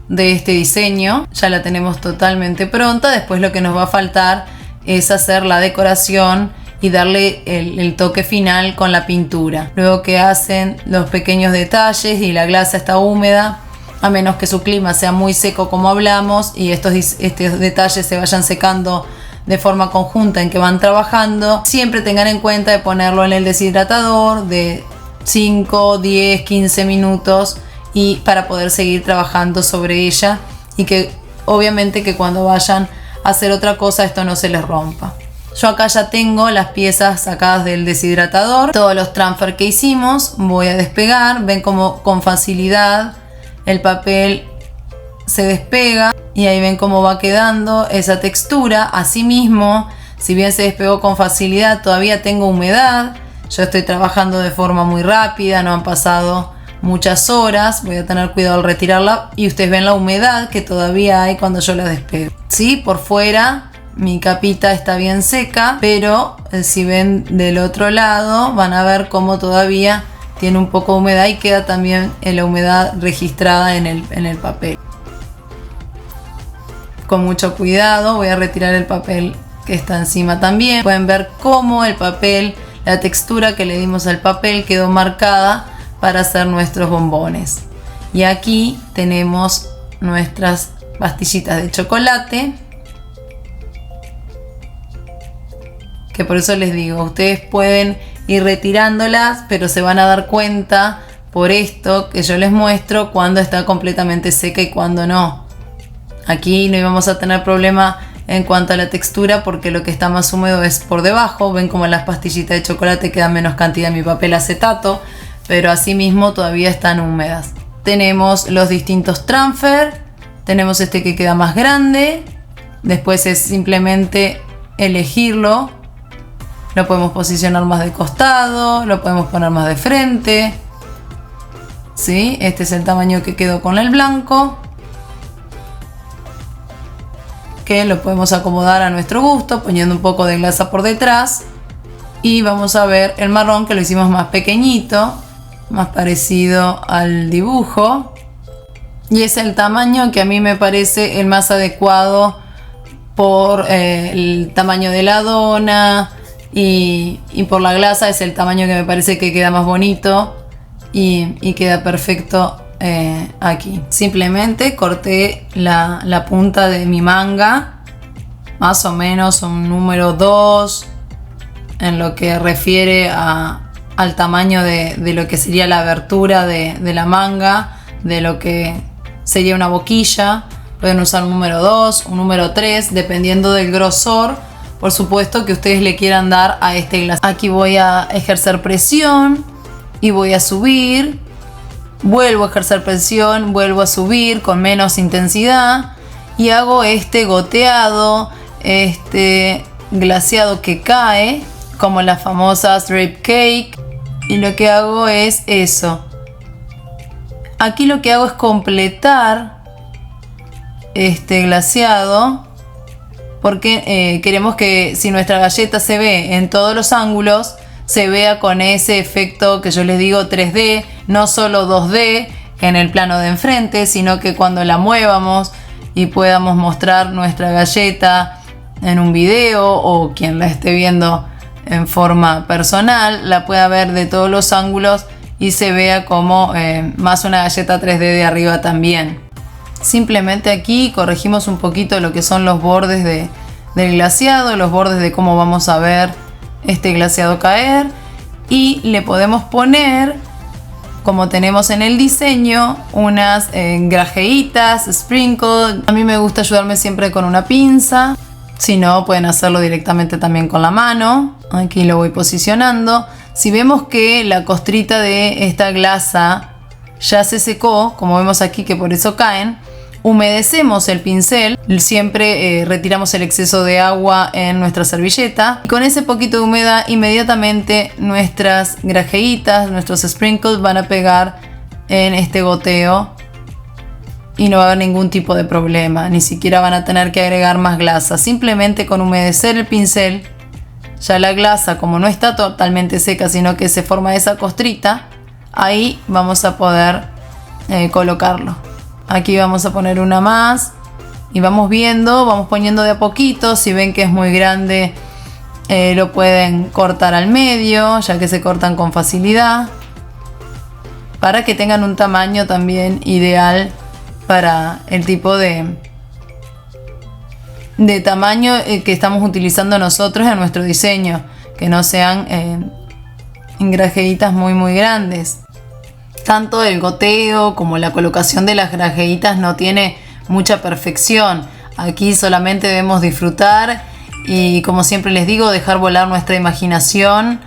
de este diseño. Ya la tenemos totalmente pronta. Después lo que nos va a faltar es hacer la decoración y darle el toque final con la pintura. Luego que hacen los pequeños detalles y la glasa está húmeda, a menos que su clima sea muy seco como hablamos y estos detalles se vayan secando de forma conjunta en que van trabajando, siempre tengan en cuenta de ponerlo en el deshidratador de 5, 10, 15 minutos y para poder seguir trabajando sobre ella y que obviamente que cuando vayan a hacer otra cosa esto no se les rompa. Yo acá ya tengo las piezas sacadas del deshidratador, todos los transfer que hicimos, voy a despegar, ven como con facilidad el papel se despega y ahí ven cómo va quedando esa textura. Asimismo, si bien se despegó con facilidad, todavía tengo humedad. Yo estoy trabajando de forma muy rápida, no han pasado muchas horas, voy a tener cuidado al retirarla y ustedes ven la humedad que todavía hay cuando yo la despego. Sí, por fuera mi capita está bien seca, pero si ven del otro lado van a ver cómo todavía tiene un poco de humedad y queda también la humedad registrada en el papel. Con mucho cuidado voy a retirar el papel que está encima también. Pueden ver cómo el papel, la textura que le dimos al papel quedó marcada para hacer nuestros bombones. Y aquí tenemos nuestras pastillitas de chocolate, que por eso les digo, ustedes pueden ir retirándolas, pero se van a dar cuenta por esto que yo les muestro cuando está completamente seca y cuando no. Aquí no íbamos a tener problema en cuanto a la textura porque lo que está más húmedo es por debajo. Ven como las pastillitas de chocolate quedan menos cantidad en mi papel acetato, pero asimismo todavía están húmedas. Tenemos los distintos transfer, tenemos este que queda más grande, después es simplemente elegirlo. Lo podemos posicionar más de costado, lo podemos poner más de frente. ¿Sí? Este es el tamaño que quedó con el blanco, que lo podemos acomodar a nuestro gusto poniendo un poco de glasa por detrás. Y vamos a ver el marrón, que lo hicimos más pequeñito, más parecido al dibujo. Y es el tamaño que a mí me parece el más adecuado por el tamaño de la dona. Y por la glasa es el tamaño que me parece que queda más bonito y queda perfecto aquí. Simplemente corté la punta de mi manga, más o menos un número 2 en lo que refiere al tamaño de lo que sería la abertura de la manga, de lo que sería una boquilla. Pueden usar un número 2, un número 3, dependiendo del grosor, por supuesto, que ustedes le quieran dar a este glaseado. Aquí voy a ejercer presión y voy a subir. Vuelvo a ejercer presión, vuelvo a subir con menos intensidad y hago este goteado, este glaseado que cae, como las famosas drip cake. Y lo que hago es eso. Aquí lo que hago es completar este glaseado porque queremos que si nuestra galleta se ve en todos los ángulos, se vea con ese efecto que yo les digo 3D, no solo 2D en el plano de enfrente, sino que cuando la muevamos y podamos mostrar nuestra galleta en un video, o quien la esté viendo en forma personal la pueda ver de todos los ángulos y se vea como más una galleta 3D de arriba también. Simplemente aquí corregimos un poquito lo que son los bordes del glaseado, los bordes de cómo vamos a ver este glaseado caer, y le podemos poner, como tenemos en el diseño, unas grajeitas, sprinkle. A mí me gusta ayudarme siempre con una pinza. Si no, pueden hacerlo directamente también con la mano. Aquí lo voy posicionando. Si vemos que la costrita de esta glasa ya se secó, como vemos aquí que por eso caen, humedecemos el pincel. Siempre retiramos el exceso de agua en nuestra servilleta. Y con ese poquito de humedad, inmediatamente nuestras grajeitas, nuestros sprinkles van a pegar en este goteo. Y no va a haber ningún tipo de problema, ni siquiera van a tener que agregar más glasa. Simplemente con humedecer el pincel, ya la glasa, como no está totalmente seca, sino que se forma esa costrita, ahí vamos a poder colocarlo. Aquí vamos a poner una más y vamos viendo, vamos poniendo de a poquito. Si ven que es muy grande, lo pueden cortar al medio, ya que se cortan con facilidad, para que tengan un tamaño también ideal para el tipo de tamaño que estamos utilizando nosotros en nuestro diseño, que no sean grajeitas muy grandes. Tanto el goteo como la colocación de las grajeitas no tiene mucha perfección. Aquí solamente debemos disfrutar y, como siempre les digo, dejar volar nuestra imaginación.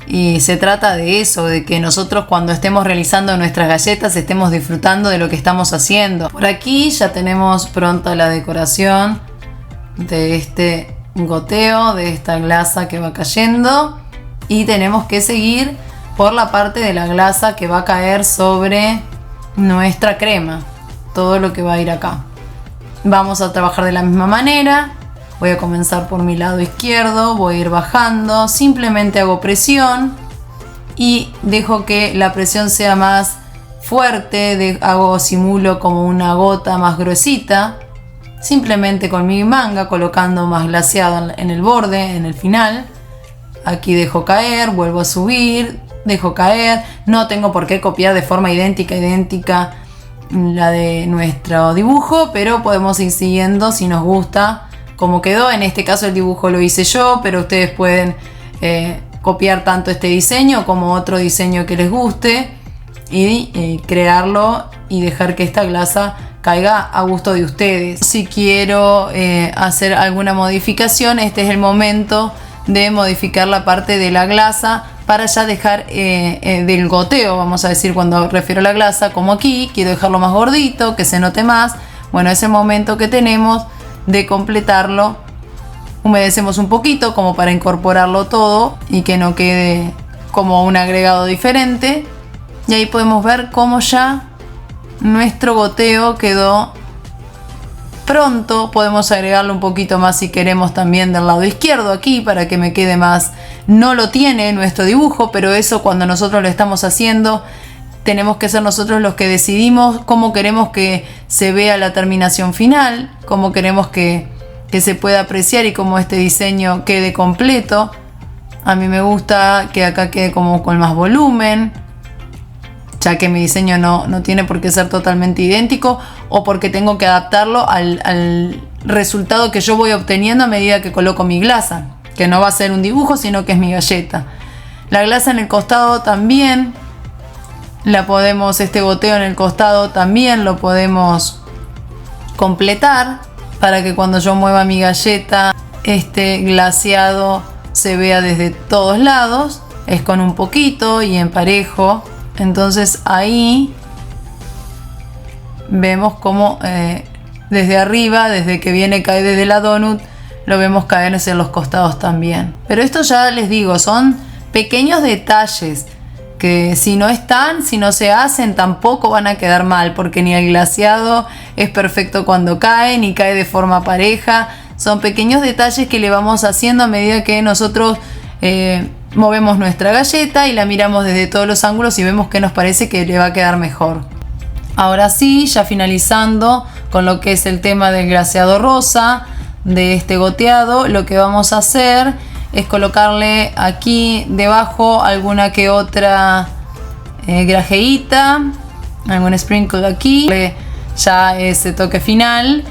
Y se trata de eso, de que nosotros cuando estemos realizando nuestras galletas estemos disfrutando de lo que estamos haciendo. Por aquí ya tenemos pronta la decoración de este goteo, de esta glasa que va cayendo. Y tenemos que seguir por la parte de la glasa que va a caer sobre nuestra crema. Todo lo que va a ir acá. Vamos a trabajar de la misma manera. Voy a comenzar por mi lado izquierdo, voy a ir bajando, simplemente hago presión y dejo que la presión sea más fuerte, simulo como una gota más gruesita, simplemente con mi manga colocando más glaseado en el borde, en el final. Aquí dejo caer, vuelvo a subir, dejo caer, no tengo por qué copiar de forma idéntica la de nuestro dibujo, pero podemos ir siguiendo si nos gusta como quedó. En este caso el dibujo lo hice yo, pero ustedes pueden copiar tanto este diseño como otro diseño que les guste y crearlo y dejar que esta glasa caiga a gusto de ustedes. Si quiero hacer alguna modificación, este es el momento de modificar la parte de la glasa para ya dejar del goteo, vamos a decir, cuando refiero a la glasa, como aquí, quiero dejarlo más gordito, que se note más. Bueno, es el momento que tenemos de completarlo. Humedecemos un poquito como para incorporarlo todo y que no quede como un agregado diferente. Y ahí podemos ver cómo ya nuestro goteo quedó pronto. Podemos agregarlo un poquito más si queremos también del lado izquierdo aquí para que me quede más. No lo tiene nuestro dibujo, pero eso cuando nosotros lo estamos haciendo tenemos que ser nosotros los que decidimos cómo queremos que se vea la terminación final, cómo queremos que se pueda apreciar y cómo este diseño quede completo. A mí me gusta que acá quede como con más volumen, ya que mi diseño no tiene por qué ser totalmente idéntico o porque tengo que adaptarlo al resultado que yo voy obteniendo a medida que coloco mi glasa, que no va a ser un dibujo, sino que es mi galleta. La glasa en el costado también este goteo en el costado también lo podemos completar para que cuando yo mueva mi galleta este glaseado se vea desde todos lados. Es con un poquito y en parejo. Entonces ahí vemos como desde arriba, desde que viene cae desde la donut, lo vemos caer hacia los costados también. Pero esto ya les digo, son pequeños detalles que si no se hacen tampoco van a quedar mal, porque ni el glaseado es perfecto cuando cae, ni cae de forma pareja. Son pequeños detalles que le vamos haciendo a medida que nosotros movemos nuestra galleta y la miramos desde todos los ángulos y vemos qué nos parece que le va a quedar mejor. Ahora sí, ya finalizando con lo que es el tema del glaseado rosa, de este goteado, lo que vamos a hacer es colocarle aquí debajo alguna que otra grajeíta, algún sprinkle aquí, ya ese toque final.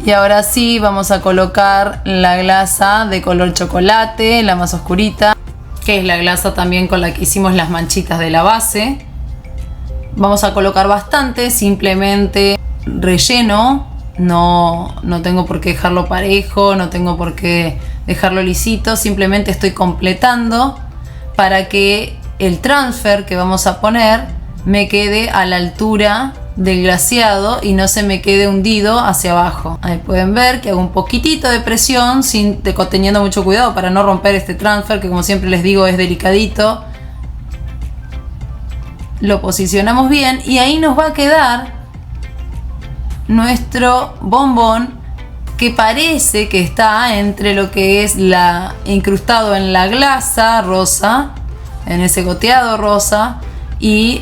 Y ahora sí vamos a colocar la glasa de color chocolate, la más oscurita, que es la glasa también con la que hicimos las manchitas de la base. Vamos a colocar bastante, simplemente relleno, no tengo por qué dejarlo parejo, no tengo por qué dejarlo lisito, simplemente estoy completando para que el transfer que vamos a poner me quede a la altura del glaseado y no se me quede hundido hacia abajo. Ahí pueden ver que hago un poquitito de presión teniendo mucho cuidado para no romper este transfer, que como siempre les digo es delicadito. Lo posicionamos bien y ahí nos va a quedar nuestro bombón, que parece que está entre lo que es incrustado en la glasa rosa, en ese goteado rosa, y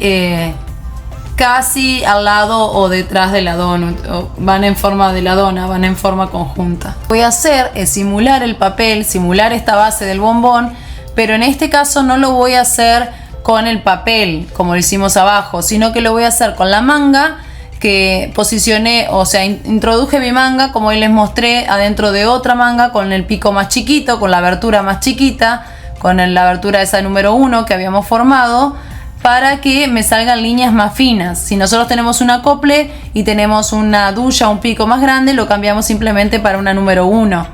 casi al lado o detrás de la donut. Van en forma de la dona, van en forma conjunta. Lo que voy a hacer es simular el papel, simular esta base del bombón, pero en este caso no lo voy a hacer con el papel como lo hicimos abajo, sino que lo voy a hacer con la manga que posicioné, o sea, introduje mi manga como hoy les mostré adentro de otra manga con el pico más chiquito, con la abertura más chiquita, con la abertura esa número 1 que habíamos formado, para que me salgan líneas más finas. Si nosotros tenemos un acople y tenemos una duya, un pico más grande, lo cambiamos simplemente para una número 1.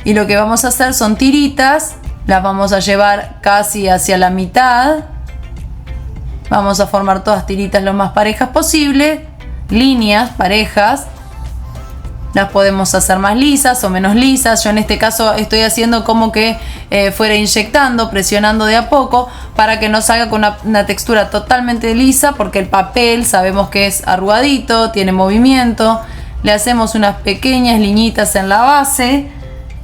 Y lo que vamos a hacer son tiritas, las vamos a llevar casi hacia la mitad. Vamos a formar todas tiritas lo más parejas posible, líneas parejas. Las podemos hacer más lisas o menos lisas. Yo en este caso estoy haciendo como que fuera inyectando, presionando de a poco para que no salga con una textura totalmente lisa, porque el papel sabemos que es arrugadito, tiene movimiento. Le hacemos unas pequeñas liñitas en la base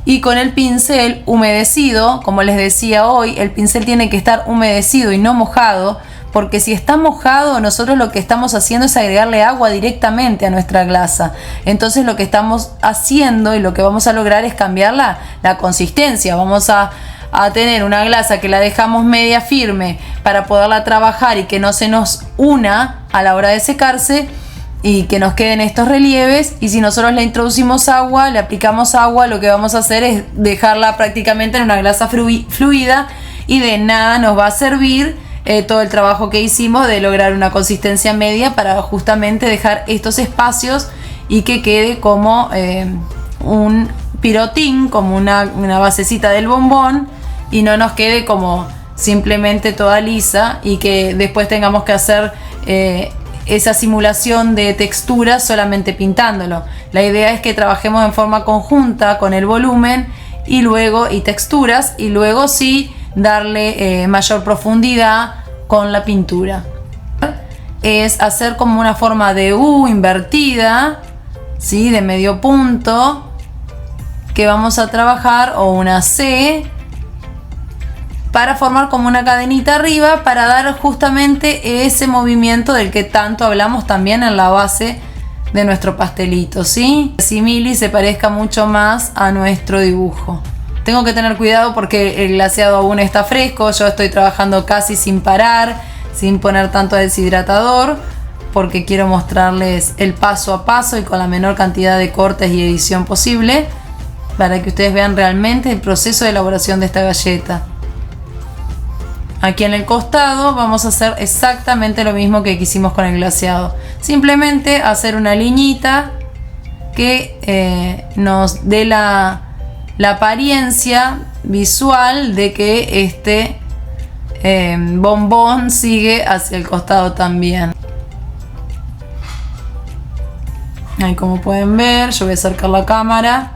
y con el pincel humedecido, como les decía hoy, el pincel tiene que estar humedecido y no mojado, porque si está mojado nosotros lo que estamos haciendo es agregarle agua directamente a nuestra glasa. Entonces lo que estamos haciendo y lo que vamos a lograr es cambiar la consistencia. Vamos a tener una glasa que la dejamos media firme para poderla trabajar y que no se nos una a la hora de secarse y que nos queden estos relieves. Y si nosotros le introducimos agua, le aplicamos agua, lo que vamos a hacer es dejarla prácticamente en una glasa fluida y de nada nos va a servir todo el trabajo que hicimos de lograr una consistencia media para justamente dejar estos espacios y que quede como un pirotín, como una basecita del bombón, y no nos quede como simplemente toda lisa y que después tengamos que hacer esa simulación de textura solamente pintándolo. La idea es que trabajemos en forma conjunta con el volumen y texturas, y luego sí darle mayor profundidad con la pintura. Es hacer como una forma de U invertida, ¿sí? De medio punto que vamos a trabajar, o una C, para formar como una cadenita arriba para dar justamente ese movimiento del que tanto hablamos también en la base de nuestro pastelito, ¿sí? Asimile y se parezca mucho más a nuestro dibujo. Tengo que tener cuidado porque el glaseado aún está fresco. Yo estoy trabajando casi sin parar, sin poner tanto deshidratador, porque quiero mostrarles el paso a paso y con la menor cantidad de cortes y edición posible, para que ustedes vean realmente el proceso de elaboración de esta galleta. Aquí en el costado vamos a hacer exactamente lo mismo que hicimos con el glaseado. Simplemente hacer una liñita que nos dé la apariencia visual de que este bombón sigue hacia el costado también. Ahí, como pueden ver, yo voy a acercar la cámara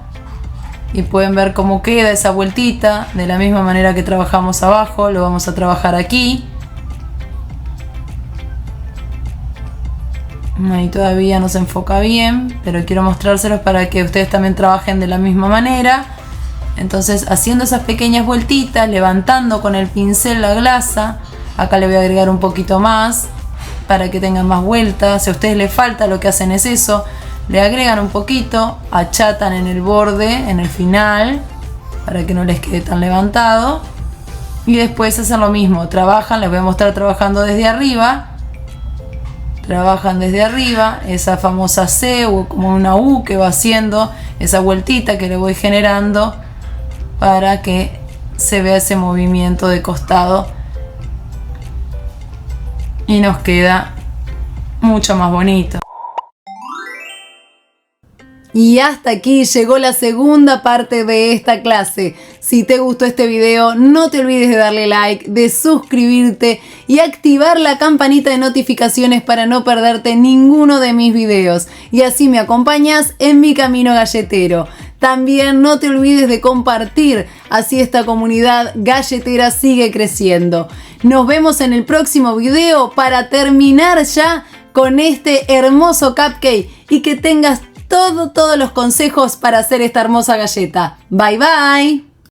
y pueden ver cómo queda esa vueltita. De la misma manera que trabajamos abajo, lo vamos a trabajar aquí. Ahí todavía no se enfoca bien, pero quiero mostrárselos para que ustedes también trabajen de la misma manera. Entonces, haciendo esas pequeñas vueltitas, levantando con el pincel la glasa. Acá le voy a agregar un poquito más para que tengan más vueltas. Si a ustedes les falta, lo que hacen es eso. Le agregan un poquito, achatan en el borde, en el final, para que no les quede tan levantado. Y después hacen lo mismo, trabajan, les voy a mostrar trabajando desde arriba. Trabajan desde arriba, esa famosa C o como una U que va haciendo, esa vueltita que le voy generando para que se vea ese movimiento de costado y nos queda mucho más bonito. Y hasta aquí llegó la segunda parte de esta clase. Si te gustó este video, no te olvides de darle like, de suscribirte y activar la campanita de notificaciones para no perderte ninguno de mis videos. Y así me acompañas en mi camino galletero. También no te olvides de compartir, así esta comunidad galletera sigue creciendo. Nos vemos en el próximo video para terminar ya con este hermoso cupcake y que tengas todos los consejos para hacer esta hermosa galleta. Bye bye.